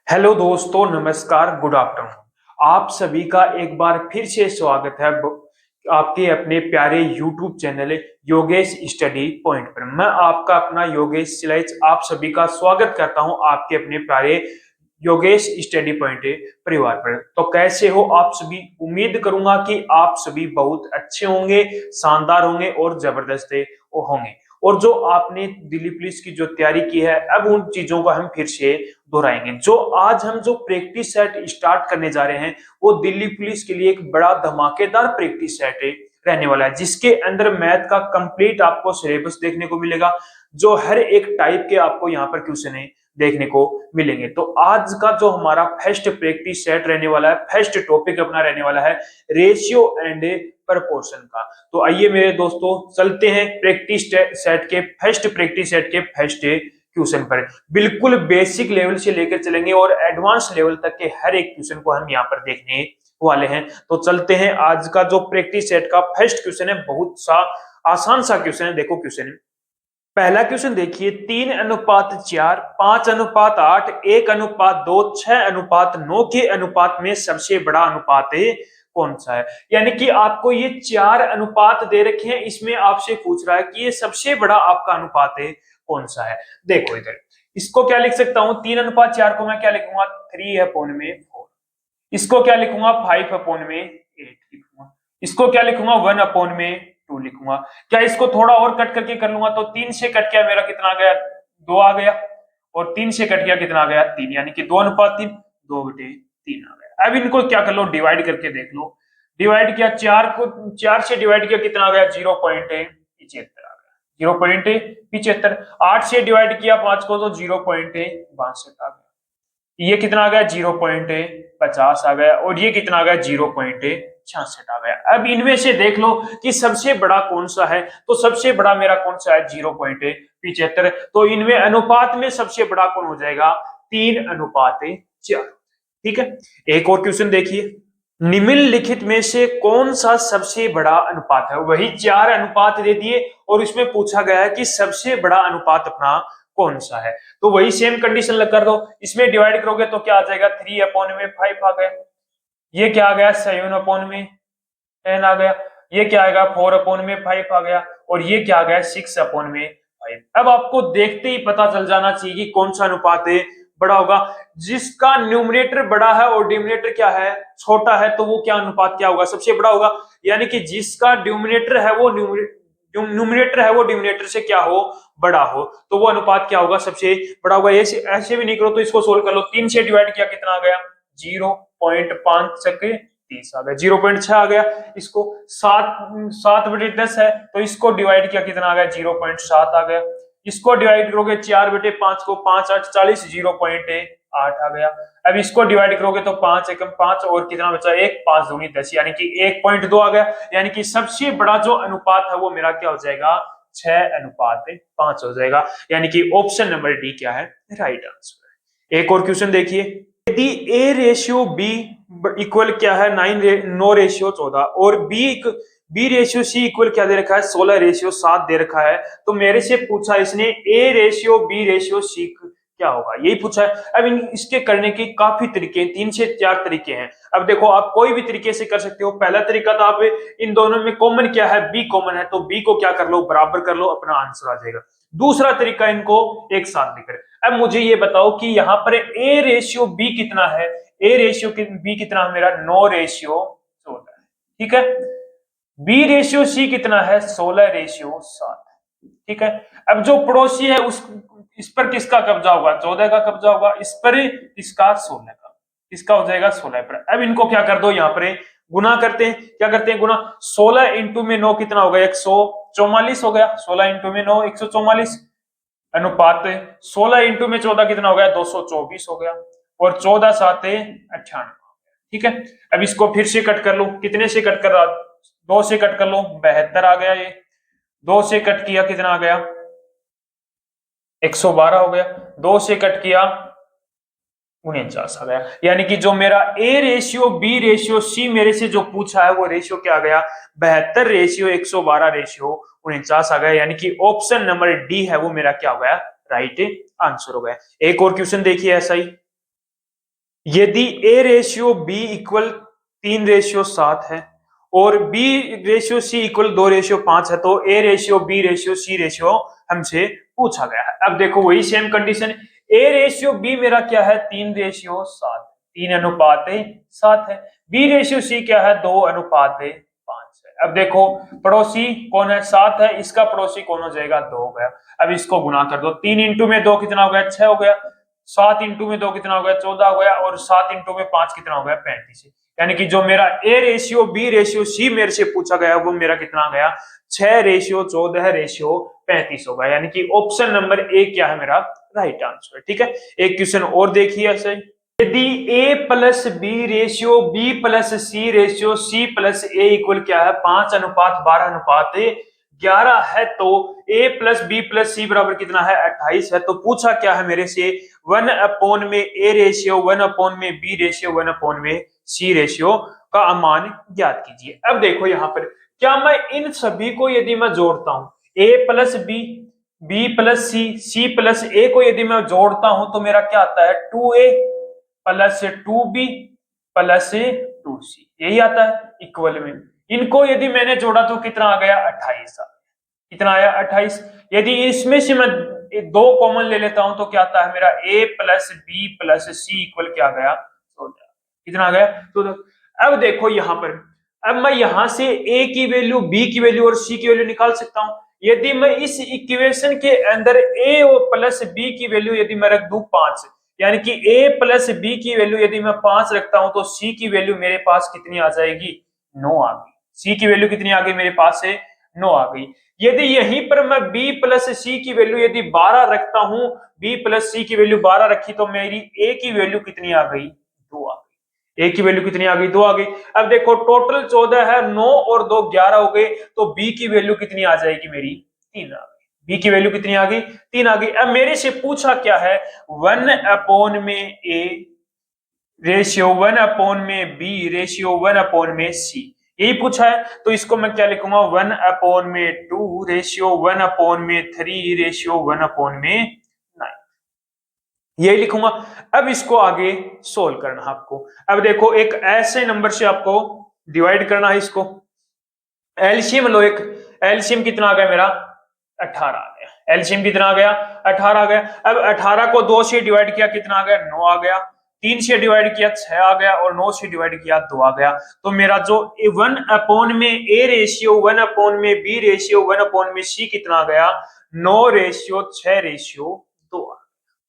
Hello दोस्तों, नमस्कार, good afternoon. आप सभी का एक बार फिर से स्वागत है आपके अपने प्यारे YouTube channel Yogesh study point पर। मैं आपका अपना योगेश सिलाइच आप सभी का स्वागत करता हूं आपके अपने प्यारे योगेश स्टडी पॉइंट परिवार पर। तो कैसे हो आप सभी? उम्मीद करूंगा कि आप सभी बहुत अच्छे होंगे, शानदार होंगे और जबरदस्त होंगे। और जो आपने दिल्ली पुलिस की जो तैयारी की है, अब उन चीजों को हम फिर से दोहराएंगे। जो आज हम जो प्रैक्टिस सेट स्टार्ट करने जा रहे हैं वो दिल्ली पुलिस के लिए एक बड़ा धमाकेदार प्रैक्टिस सेट रहने वाला है, जिसके अंदर मैथ का कंप्लीट आपको सिलेबस देखने को मिलेगा। जो हर एक टाइप के आपको यहाँ पर क्वेश्चन देखने को मिलेंगे। तो आज का जो हमारा फर्स्ट प्रैक्टिस सेट रहने वाला है, फर्स्ट टॉपिक अपना रहने वाला है रेशियो एंड प्रपोर्शन का। तो आइए मेरे दोस्तों, चलते हैं प्रैक्टिस सेट के फर्स्ट क्वेश्चन पर। बिल्कुल बेसिक लेवल से लेकर चलेंगे और एडवांस लेवल तक के हर एक क्वेश्चन को हम यहाँ पर देखने वाले हैं। तो चलते हैं, आज का जो प्रैक्टिस सेट का फर्स्ट क्वेश्चन है बहुत सा आसान सा क्वेश्चन है। देखो क्वेश्चन, पहला क्वेश्चन देखिए, 3:4, 5:8, 1:2, 6:9 के अनुपात में सबसे बड़ा अनुपात कौन सा है? यानी कि आपको ये चार अनुपात दे रखे हैं, इसमें आपसे पूछ रहा है कि ये सबसे बड़ा आपका अनुपात कौन सा है। देखो इधर, इसको क्या लिख सकता हूं? 3:4 को मैं क्या लिखूंगा? 3/4। इसको क्या लिखूंगा? 5/8 लिखूंगा। इसको क्या लिखूंगा? 1/2 लिखूंगा। क्या इसको थोड़ा और कट करके कर लूंगा तो 3 से कट गया मेरा कितना आ गया? 2 आ गया। और 3 से कट गया कितना आ गया? 3, यानी कि 2:3, 2/3 आ गया। अब इनको क्या कर लो? डिवाइड करके देख लो। डिवाइड किया, 4 से डिवाइड किया कितना आ गया? 0.75 आ गया। 0.75। 8 से डिवाइड किया 5 को तो 0.62 आ गया। ये कितना आ गया? 0.50 आ गया। और ये कितना आ गया? 0.66 आ गया। अब इनमें से देख लो कि सबसे बड़ा कौन सा है। तो सबसे बड़ा मेरा कौन सा है? 0.75। तो इनमें अनुपात में सबसे बड़ा कौन हो जाएगा? 3:4। ठीक है। एक और क्वेश्चन देखिए, निम्नलिखित में से कौन सा सबसे बड़ा अनुपात है? वही चार अनुपात दे दिए और इसमें पूछा गया है कि सबसे बड़ा अनुपात अपना कौन सा है। तो वही सेम कंडीशन कर दो। इसमें डिवाइड करोगे तो क्या आ जाएगा? 3/5 आ गया। ये क्या आ गया? 7/10 आ गया। ये क्या आएगा? 4/5 आ गया। और ये क्या आ गया? 6/5। अब आपको देखते ही पता चल जाना चाहिए कि कौन सा अनुपात है बड़ा होगा। जिसका न्यूमरेटर बड़ा है और डिनोमिनेटर क्या है? छोटा है, तो वो क्या अनुपात क्या होगा? सबसे बड़ा होगा। यानी कि जिसका न्यूमरेटर है वो डिनोमिनेटर से क्या हो? बड़ा हो, तो वो अनुपात क्या होगा? सबसे बड़ा होगा। ऐसे ऐसे भी नहीं करो तो इसको सोल्व कर लो। 3 से डिवाइड किया कितना आ गया? 0.5 आ गया। 0.6 आ गया। इसको 7/10 है तो इसको डिवाइड किया कितना आ गया? 0.7 आ गया। इसको डिवाइड करोगे 4/5 को, 5×8 = 40, 0.8 आ गया। अब इसको डिवाइड करोगे तो 5 × 5 और कितना बचा? 1, 5×2 = 10, यानी कि 1.2 आ गया। यानी कि सबसे बड़ा जो अनुपात है वो मेरा क्या हो जाएगा? 6:5 हो जाएगा। यानी कि ऑप्शन नंबर डी क्या है? Right answer. एक और क्वेश्चन देखिए, यदि A/B इक्वल क्या है? 9:14 और B/C इक्वल क्या दे रखा है? 16:7 दे रखा है। तो मेरे से पूछा इसने A/B/C क्या होगा, यही पूछा है। अब इसके करने के काफी तरीके, 3 से 4 तरीके हैं। अब देखो, आप कोई भी तरीके से कर सकते हो। पहला तरीका तो आप इन दोनों में कॉमन क्या है? B कॉमन है, तो B को क्या कर लो? बराबर कर लो, अपना आंसर आ जाएगा। दूसरा तरीका, इनको एक साथ लेकर। अब मुझे ये बताओ कि यहाँ पर A/B कितना है? A/B कितना है मेरा? 9:14 है। ठीक है। B/C कितना है? 16:7। ठीक है। अब जो पड़ोसी है उस इस पर किसका कब्जा होगा? 14 का कब्जा होगा। इस पर इसका 16 का। इसका हो जाएगा 16 पर। अब इनको क्या कर दो? यहाँ पर गुना करते हैं। क्या करते हैं? गुना। 16 इंटू में 9 कितना होगा? 144 हो गया। 16 इंटू में 9 144। अनुपात 16 इंटू में 14 कितना हो गया? 224 हो गया। और 14×7 = 98। ठीक है। अब इसको फिर से कट कर लो। कितने से कट कर रहा? 2 से कट कर लो, 72 आ गया। ये 2 से कट किया कितना आ गया? 112 हो गया। 2 से कट किया 49 आ गया। यानी कि जो मेरा A/B/C मेरे से जो पूछा है वो रेशियो क्या आ गया? 72:112:49 आ गया। यानी कि ऑप्शन नंबर डी है वो मेरा क्या हो गया? राइट आंसर हो गया। एक और क्वेश्चन देखिए ऐसा ही, यदि ए रेशियो बी इक्वल 3:7 है और बी रेशियो सी इक्वल 2:5 है, तो A ratio B ratio C ratio हमसे पूछा गया है। अब देखो वही same condition, A ratio B मेरा क्या है 3:7, 3:7 है। बी रेशियो सी क्या है 2:5 है। अब देखो पड़ोसी कौन है 7 है, इसका पड़ोसी कौन हो जाएगा 2 हो गया। अब इसको गुना कर दो, 3 इंटू में 2 कितना हो गया 6 हो गया, 7 इंटू में 2 कितना हो गया 14 हो गया, और 7 इंटू में 5 कितना हो गया 35। यानी कि जो मेरा A ratio B ratio C मेरे से पूछा गया वो मेरा कितना गया 6:14:35 होगा। यानी कि ऑप्शन नंबर ए क्या है मेरा राइट आंसर। ठीक है, एक क्वेश्चन और देखिए ऐसे, यदि a plus B ratio B plus C ratio C plus A equal क्या है 5:12:11 है, तो a plus B plus C बराबर कितना है 28 है। तो पूछा क्या है मेरे से 1 में a रेशियो 1 में b रेशियो 1 में c रेशियो का मान ज्ञात कीजिए। अब देखो यहाँ पर क्या मैं इन सभी को यदि मैं जोड़ता हूं a plus B B plus C C plus A को यदि मैं जोड़ता हूं तो मेरा क्या आता है 2a plus 2b plus 2c, यही आता है इक्वल में। इनको यदि मैंने जोड़ा तो कितना आ गया 28 कितना आया 28। यदि इसमें से मैं 2 कॉमन ले लेता हूं तो क्या आता है मेरा a plus B plus C equal क्या गया 14, कितना आ गया 14। अब देखो यहां पर, अब मैं यहां से a की वैल्यू b की वैल्यू और c की वैल्यू निकाल सकता हूं। यदि मैं इस इक्वेशन के अंदर a और प्लस b की वैल्यू यदि मैं रख दूं 5, यानी कि a प्लस बी की वैल्यू यदि मैं 5 रखता हूं तो c की वैल्यू मेरे पास कितनी आ जाएगी 9 आ गई। c की वैल्यू कितनी आ गई मेरे पास है 9 आ गई। यदि यहीं पर मैं b प्लस सी की वैल्यू यदि 12 रखता हूं, b प्लस सी की वैल्यू 12 रखी तो मेरी a की वैल्यू कितनी आ गई 2 आ गई। a की वैल्यू कितनी आ गई 2 आ गई। अब देखो टोटल 14 है, 9 और 2 11 हो गए, तो b की वैल्यू कितनी आ जाएगी मेरी 3 आ गई। बी की वैल्यू कितनी आ गई 3 आ गई। अब मेरे से पूछा क्या है 1 में ए रेशियो 1 में बी रेशियो 1 में सी, यही पूछा है। तो इसको मैं क्या लिखूंगा 1 में 2 रेशियो 1 में 3 रेशियो 1 में 9, यही लिखूंगा। अब इसको आगे सोल्व करना है आपको। अब देखो एक ऐसे नंबर से आपको डिवाइड करना है, इसको एलसीएम लो। एक एलसीएम कितना आ गया मेरा 18 आ गया। एलसीएम कितना आ गया 18 आ गया। अब 18 को 2 से डिवाइड किया कितना आ गया 9 आ गया, 3 से डिवाइड किया 6 आ गया, और 9 से डिवाइड किया 2 आ गया। तो मेरा जो 1 में ए रेशियो 1 में बी रेशियो 1 में सी कितना आ गया 9:6:2 आ गया।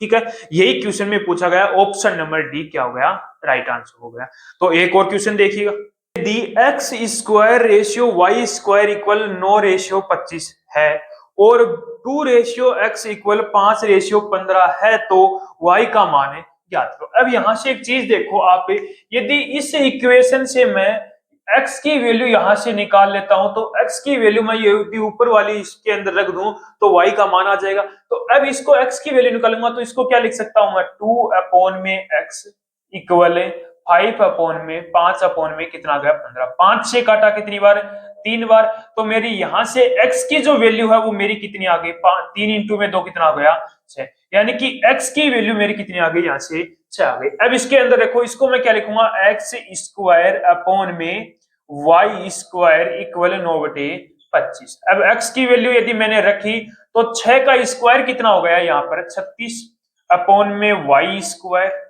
ठीक है, यही क्वेश्चन में पूछा गया, ऑप्शन नंबर डी क्या हो गया राइट आंसर हो गया। तो एक और क्वेश्चन देखिएगा, यदि X square ratio Y square equal 9:25 है और 2:x इक्वल 5:15 है, तो y का मान है ज्ञात करो। अब यहां से एक चीज देखो आप, यदि इस इक्वेशन से मैं x की वैल्यू यहां से निकाल लेता हूं तो x की वैल्यू मैं यदि ऊपर वाली इसके अंदर रख दूं तो y का मान आ जाएगा। तो अब इसको x की वैल्यू निकालूंगा तो इसको क्या लिख सकता हूं मैं 2 में x इक्वल 5 में कितना गया 15, 5 से काटा कितनी बार 3 बार, तो मेरी यहां से x की जो वैल्यू है वो मेरी कितनी आ गई 3 इंटू में 2 कितना हो गया 6, यानी कि x की वैल्यू मेरी कितनी आ गई यहां से 6 आ गई। अब इसके अंदर देखो इसको मैं क्या लिखूंगा x स्क्वायर अपॉन में y स्क्वायर इक्वल 9/25। अब x की वैल्यू यदि मैंने रखी तो 6 का स्क्वायर कितना हो गया यहाँ पर 36 अपॉन में y स्क्वायर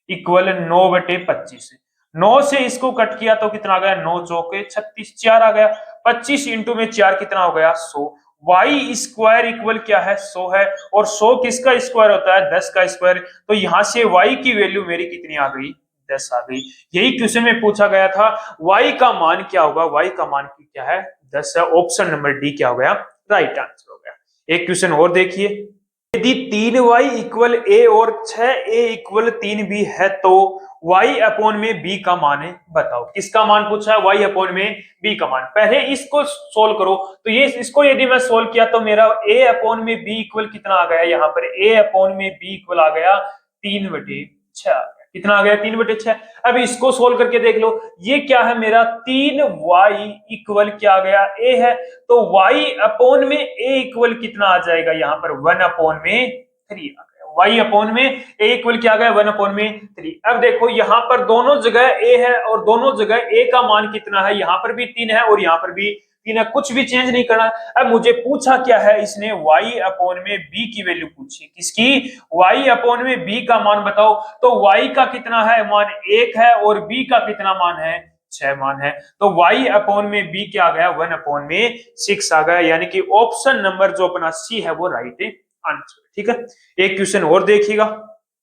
इक्वल 9/25। 9 से इसको कट किया तो कितना आ गया 9 चौके 36, 4 आ गया। 25 इंटू में 4 कितना हो गया 100। वाई स्क्वायर इक्वल क्या है 100 है, और 100 किसका स्क्वायर होता है 10 का स्क्वायर। तो यहां से y की वैल्यू मेरी कितनी आ गई 10 आ गई। यही क्वेश्चन में पूछा गया था y का मान क्या होगा, y का मान क्या है 10 है। ऑप्शन नंबर डी क्या हो गया राइट आंसर हो गया। एक क्वेश्चन और देखिए, यदि 3y इक्वल a और 6a इक्वल 3 भी है तो y अपॉन में b का मान है बताओ। किसका मान पूछा है y अपॉन में b का मान। पहले इसको सोल्व करो, तो ये इसको यदि मैं सोल्व किया तो मेरा a अपॉन में b इक्वल कितना आ गया, यहाँ पर a अपॉन में b इक्वल आ गया 3/6 आ गया। कितना आ गया 3/6। अब इसको सोल्व करके देख लो, ये क्या है मेरा 3y इक्वल क्या आ गया a है, तो y अपॉन में a इक्वल कितना आ जाएगा यहाँ पर 1 अपॉन में 3 आ गया। y अपॉन में a इक्वल क्या आ गया 1/3। अब देखो यहाँ पर दोनों जगह a है और दोनों जगह a का मान कितना है, यहाँ पर भी 3 है और यहाँ पर भी 3 है, कुछ भी चेंज नहीं करना। अब मुझे पूछा क्या है, इसने y अपॉन में b की वैल्यू पूछी, किसकी, y अपॉन में b का मान बताओ। तो y का कितना है मान 1 है और b का कितना मान है 6 मान है। तो y अपॉन में b क्या आ गया 1/6 आ गया, यानी कि ऑप्शन नंबर जो अपना सी है वो राइट आंसर। ठीक है, एक क्वेश्चन और देखिएगा।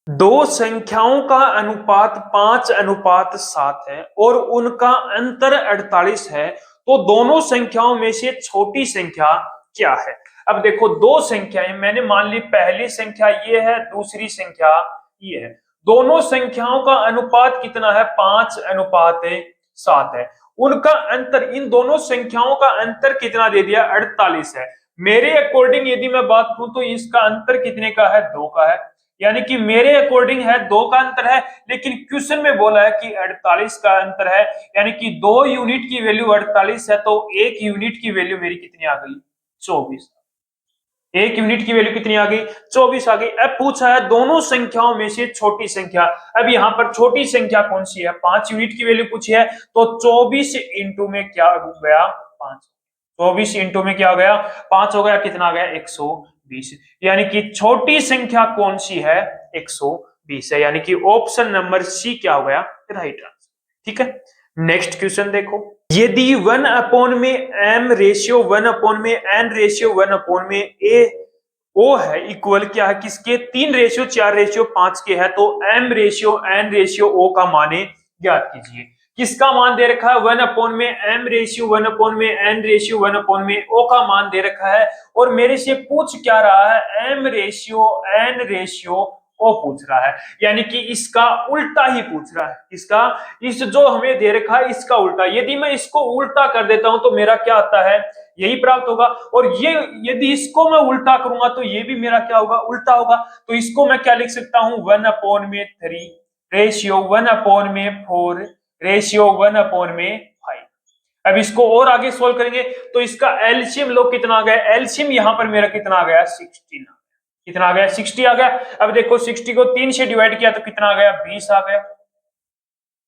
दो संख्याओं का अनुपात 5:7 है और उनका अंतर 48 है, तो दोनों संख्याओं में से छोटी संख्या क्या है। अब देखो दो संख्याएं मैंने मान ली, पहली संख्या ये है, दूसरी संख्या ये है। दोनों संख्याओं का अनुपात कितना है 5:7 है। उनका अंतर, इन दोनों संख्याओं का अंतर कितना दे दिया 48 है। मेरे अकॉर्डिंग यदि मैं बात करूं तो इसका अंतर कितने का है 2 का है, यानी कि मेरे अकॉर्डिंग है 2 का अंतर है, लेकिन क्वेश्चन में बोला है कि 48 का अंतर है, यानी कि 2 यूनिट की वैल्यू 48 है, तो 1 यूनिट की वैल्यू मेरी कितनी आ गई 24। 1 यूनिट की वैल्यू कितनी आ गई 24 आ गई। अब पूछा है दोनों संख्याओं में से छोटी संख्या। अब यहाँ पर छोटी संख्या कौन सी है, 5 यूनिट की वैल्यू पूछी है, तो 24 इंटू में क्या हो गया 5, 24 इंटू में क्या हो गया 5 हो गया, कितना आ गया 120, यानी कि छोटी संख्या कौन सी है 120 है, यानी कि ऑप्शन नंबर सी क्या हो गया राइट आंसर। ठीक है, नेक्स्ट क्वेश्चन देखो। यदि 1/m ratio 1/n ratio 1/a ओ है इक्वल क्या है किसके 3:4:5 के है, तो m ratio n ratio o का माने ज्ञात कीजिए। किसका मान दे रखा है 1/m ratio 1/n ratio 1/o का मान दे रखा है, और मेरे से पूछ क्या रहा है m रेशियो n रेशियो ओ पूछ रहा है, यानी कि इसका उल्टा ही पूछ रहा है। इसका, इस जो हमें दे रखा है इसका उल्टा, यदि मैं इसको उल्टा कर देता हूं तो मेरा क्या आता है यही प्राप्त होगा, और ये यदि इसको मैं उल्टा करूंगा तो ये भी मेरा क्या होगा उल्टा होगा। तो इसको मैं क्या लिख सकता हूं 1/3 रेशियो 1/4 रेशियो 1/5। अब इसको और आगे सोल्व करेंगे तो इसका एलसीएम लो कितना आ गया, एलसीएम यहां पर मेरा कितना आ गया 16, कितना आ गया 60 आ गया। अब देखो 60 को 3 से डिवाइड किया तो कितना आ गया 20 आ गया,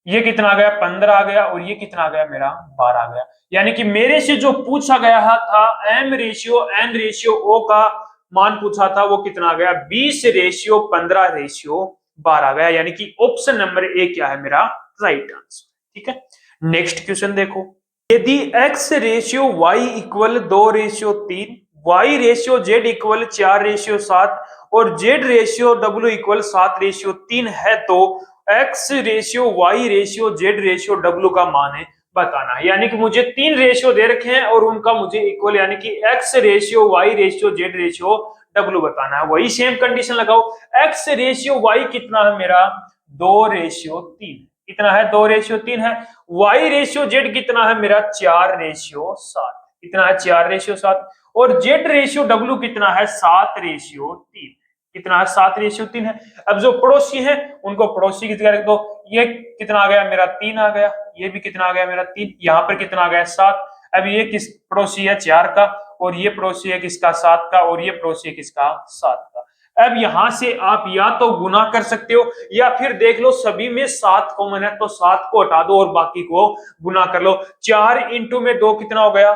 ये कितना आ गया 15 आ गया, और ये कितना आ गया मेरा 12 आ गया। यानी कि मेरे से जो पूछा गया था m ratio n ratio o का मान पूछा था वो कितना आ गया 20:15:12 आ गया, यानी कि ऑप्शन नंबर ए क्या है मेरा राइट आंसर। ठीक है, नेक्स्ट क्वेश्चन देखो। यदि x ratio y equal 2:3, y ratio z equal 4:7 और z रेशियो w इक्वल 7:3 है, तो x ratio y ratio z ratio w का मान है बताना है। यानी कि मुझे 3 रेशियो दे रखे हैं और उनका मुझे इक्वल, यानी कि x ratio y ratio z ratio w बताना है। वही सेम कंडीशन लगाओ, x रेशियो y कितना है मेरा 2:3, कितना है 2:3 है। y रेशियो z कितना है मेरा 4:7, कितना है 4:7, और z रेशियो w कितना है 7:3, कितना है 7:3 है। अब जो पड़ोसी है उनको पड़ोसी की जगह रख दो, ये कितना आ गया मेरा 3 आ गया, ये भी कितना आ गया मेरा 3, यहाँ पर कितना आ गया 7। अब ये किस पड़ोसी है 4 का, और ये पड़ोसी है किसका 7 का, और ये पड़ोसी है किसका 7 का। अब यहां से आप या तो गुना कर सकते हो या फिर देख लो सभी में 7 कॉमन है, तो 7 को हटा दो और बाकी को गुना कर लो। 4 इंटू में 2 कितना हो गया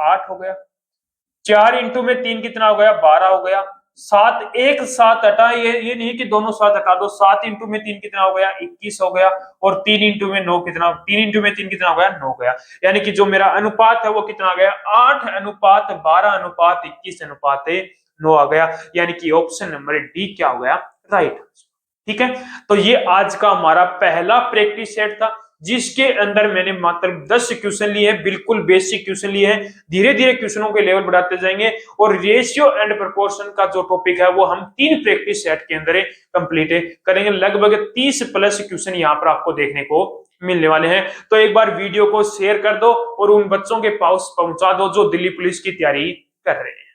8 हो गया, 4 इंटू में 3 कितना हो गया 12 हो गया, 7 एक 7 हटा, ये नहीं कि दोनों 7 हटा दो, 7 इंटू में 3 कितना हो गया 21 हो गया, और 3 इंटू में 9 कितना, 3 इंटू में 3 कितना हो गया 9 गया। यानी कि जो मेरा अनुपात है वो कितना आ गया 8:12:21:9 आ गया, यानी कि ऑप्शन नंबर डी क्या हो गया राइट। ठीक है, तो ये आज का हमारा पहला प्रैक्टिस सेट था जिसके अंदर मैंने मात्र 10 क्वेश्चन लिए हैं, बिल्कुल बेसिक क्वेश्चन लिए हैं। धीरे धीरे क्वेश्चनों के लेवल बढ़ाते जाएंगे, और रेशियो एंड प्रोपोर्शन का जो टॉपिक है वो हम 3 प्रैक्टिस सेट के अंदर कंप्लीट करेंगे। लगभग 30 प्लस क्वेश्चन यहाँ पर आपको देखने को मिलने वाले हैं। तो एक बार वीडियो को शेयर कर दो और उन बच्चों के पास पहुंचा दो जो दिल्ली पुलिस की तैयारी कर रहे हैं।